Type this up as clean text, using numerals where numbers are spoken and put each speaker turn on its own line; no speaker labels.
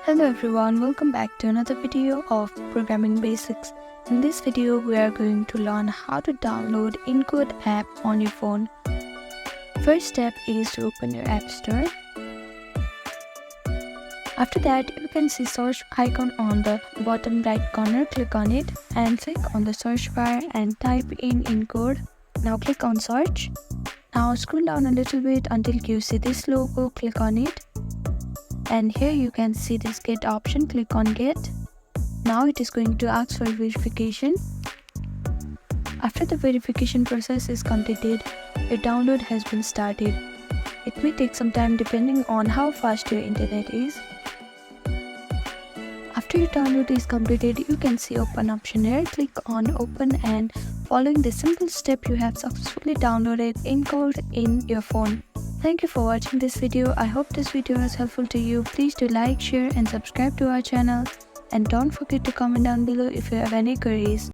Hello everyone, welcome back to another video of programming basics. In this video we are going to learn how to download Encode app on your phone. First step is to open your app store. After that, you can see search icon on the bottom right corner. Click on it and click on the search bar and type in Encode. Now click on search. Now scroll down a little bit until you see this logo. Click on it. And here you can see this get option. Click on get. Now it is going to ask for verification. After the verification process is completed, your download has been started. It may take some time depending on how fast your internet is. After your download is completed, you can see open option here. Click on open, and following this simple step you have successfully downloaded Encode in your phone. Thank you for watching this video. I hope this video was helpful to you. Please do like, share and subscribe to our channel. And don't forget to comment down below if you have any queries.